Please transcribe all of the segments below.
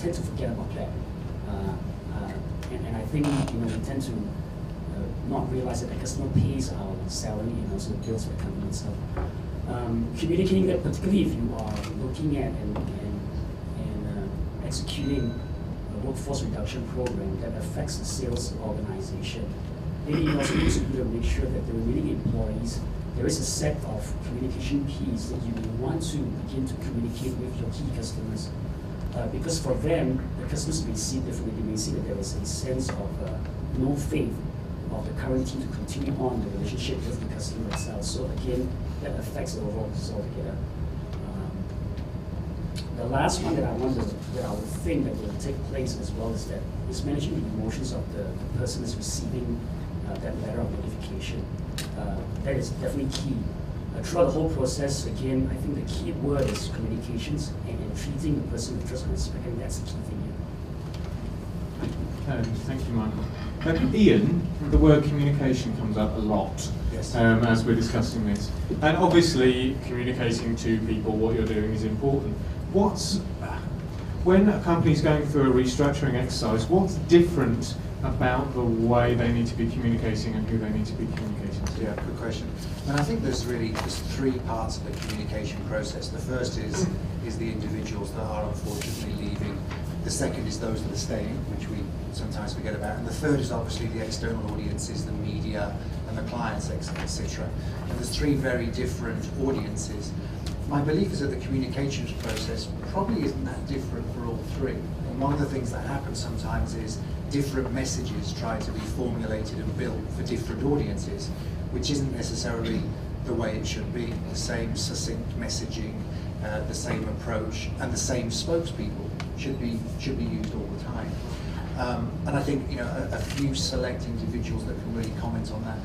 tend to forget about that. And I think we tend to not realize that the customer pays our salary and also the bills for the company itself. Communicating that, particularly if you are looking at and executing a workforce reduction program that affects the sales organization, maybe you also need to make sure that the remaining employees, there is a set of communication keys that you may want to begin to communicate with your key customers. Because for them, the customers may see differently. They may see that there is a sense of no faith of the current team to continue on the relationship with the customer itself. So again, that affects the overall result together. The last one that I would think that will take place as well is managing the emotions of the person that's receiving that letter of notification. That is definitely key. Throughout the whole process, again, I think the key word is communications and treating the person with trust and respect. I think that's the key thing here. Thank you, Michael. Ian, the word communication comes up a lot as we're discussing this. And obviously, communicating to people what you're doing is important. When a company's going through a restructuring exercise, what's different about the way they need to be communicating and who they need to be communicating to? Yeah, good question. And I think there's three parts of the communication process. The first is the individuals that are unfortunately leaving. The second is those that are staying, which we sometimes forget about. And the third is obviously the external audiences, the media and the clients, etc. And there's three very different audiences. My belief is that the communications process probably isn't that different for all three. And one of the things that happens sometimes is different messages try to be formulated and built for different audiences, which isn't necessarily the way it should be. The same succinct messaging, the same approach, and the same spokespeople should be used all the time. And I think a few select individuals that can really comment on that.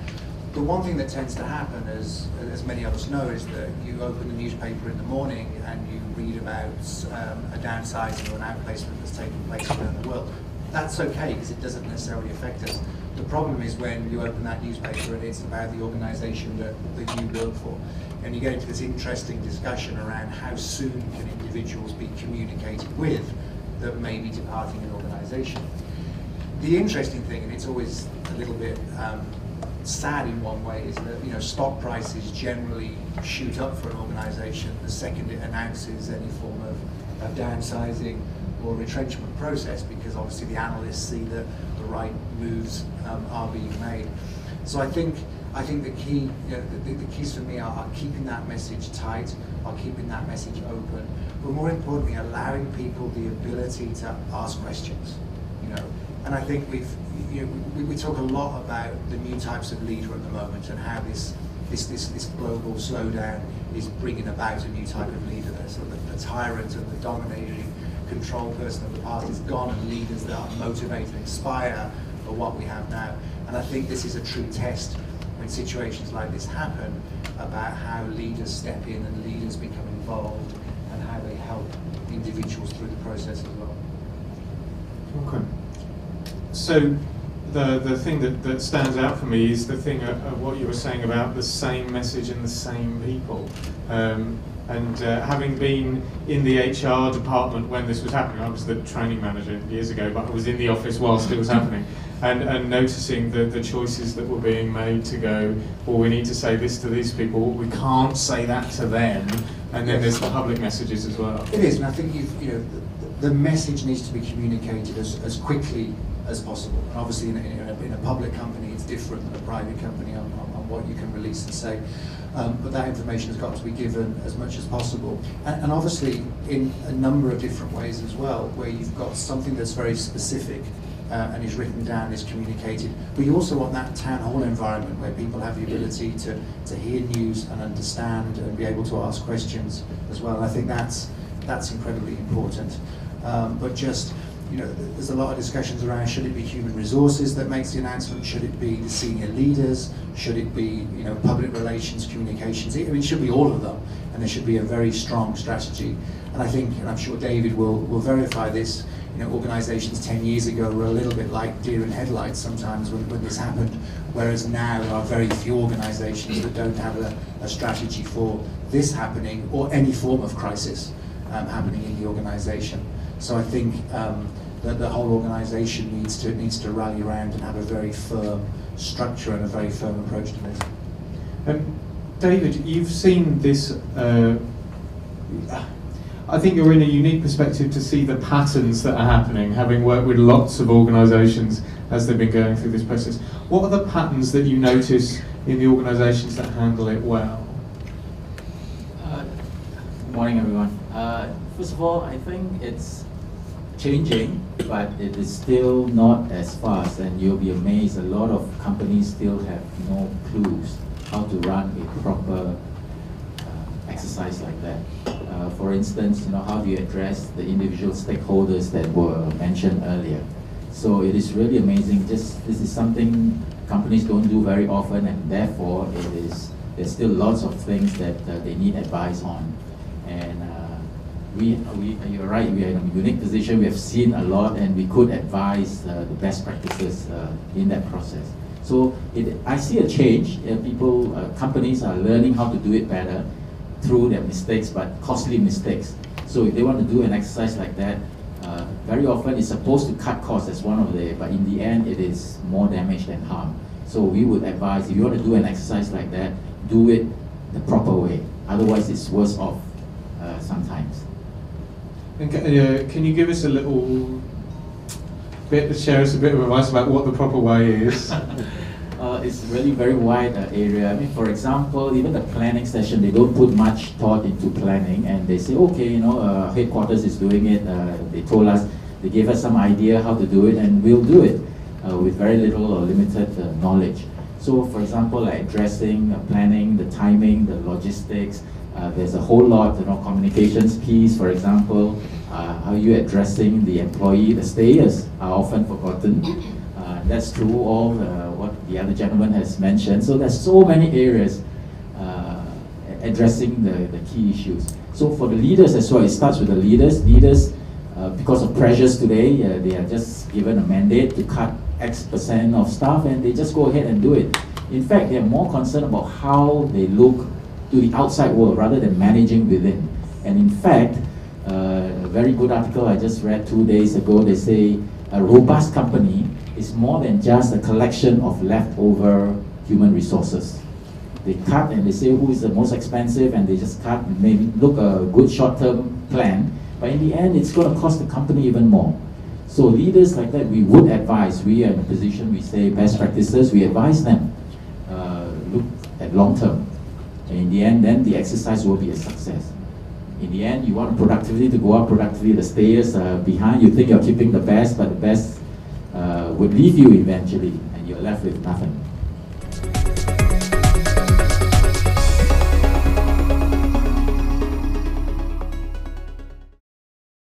The one thing that tends to happen, as many of us know, is that you open the newspaper in the morning and you read about a downsizing or an outplacement that's taking place around the world. That's okay because it doesn't necessarily affect us. The problem is when you open that newspaper and it's about the organisation that you work for, and you get into this interesting discussion around how soon can individuals be communicated with that may be departing an organisation. The interesting thing, and it's always a little bit sad in one way, is that stock prices generally shoot up for an organisation the second it announces any form of downsizing or retrenchment process, because obviously the analysts see that the right moves are being made. So I think the key, the keys for me are keeping that message tight, are keeping that message open, but more importantly, allowing people the ability to ask questions. And I think we talk a lot about the new types of leader at the moment and how this global slowdown is bringing about a new type of leader. There's sort of the tyrant and the dominating control person of the past is gone, and leaders that are motivate and inspire are what we have now. And I think this is a true test when situations like this happen about how leaders step in and leaders become involved and how they help individuals through the process as well. Okay. So the thing that stands out for me is the thing of what you were saying about the same message and the same people. And having been in the HR department when this was happening, I was the training manager years ago, but I was in the office whilst it was happening, and noticing the choices that were being made to go, well, we need to say this to these people, we can't say that to them, and then there's the public messages as well. It is, and I think the message needs to be communicated as quickly as possible. And obviously in a public company it's different than a private company on what you can release and say. But that information has got to be given as much as possible. And obviously in a number of different ways as well, where you've got something that's very specific and is written down, is communicated. But you also want that town hall environment where people have the ability to hear news and understand and be able to ask questions as well. And I think that's incredibly important. But just, there's a lot of discussions around, should it be human resources that makes the announcement? Should it be the senior leaders? Should it be, public relations, communications? I mean, it should be all of them, and there should be a very strong strategy. And I think, and I'm sure David will verify this, organisations 10 years ago were a little bit like deer in headlights sometimes when this happened, whereas now there are very few organisations that don't have a strategy for this happening or any form of crisis happening in the organisation. So I think that the whole organisation needs to rally around and have a very firm structure and a very firm approach to this. David, you've seen this. I think you're in a unique perspective to see the patterns that are happening, having worked with lots of organisations as they've been going through this process. What are the patterns that you notice in the organisations that handle it well? Good morning, everyone. First of all, I think it's changing, but it is still not as fast, and you'll be amazed. A lot of companies still have no clues how to run a proper exercise like that. For instance, how do you address the individual stakeholders that were mentioned earlier? So it is really amazing. This is something companies don't do very often, and therefore there's still lots of things that they need advice on. And you're right, we are in a unique position. We have seen a lot, and we could advise the best practices in that process. So I see a change. Companies are learning how to do it better through their mistakes, but costly mistakes. So if they want to do an exercise like that, very often it's supposed to cut costs as one of the, but in the end it is more damage than harm. So we would advise, if you want to do an exercise like that, do it the proper way. Otherwise it's worse off sometimes. And can you give us a little bit, share us a bit of advice about what the proper way is? It's really very wide area. I mean, for example, even the planning session, they don't put much thought into planning, and they say, okay, headquarters is doing it. They told us, they gave us some idea how to do it, and we'll do it with very little or limited knowledge. So, for example, like addressing planning, the timing, the logistics. There's a whole lot, communications piece, for example. How you addressing the employee, the stayers are often forgotten. That's true, all what the other gentleman has mentioned. So there's so many areas addressing the key issues. So for the leaders as well, it starts with the leaders. Leaders, because of pressures today, they are just given a mandate to cut X% of staff, and they just go ahead and do it. In fact, they are more concerned about how they look to the outside world rather than managing within. And in fact, a very good article I just read 2 days ago, they say a robust company is more than just a collection of leftover human resources. They cut and they say who is the most expensive, and they just cut and maybe look a good short-term plan, but in the end it's going to cost the company even more. So leaders like that, we would advise. We are in a position, we say best practices, we advise them, look at long-term. And in the end, then the exercise will be a success. In the end, you want productivity to go up, productivity, the stayers behind, you think you're keeping the best, but the best would leave you eventually, and you're left with nothing.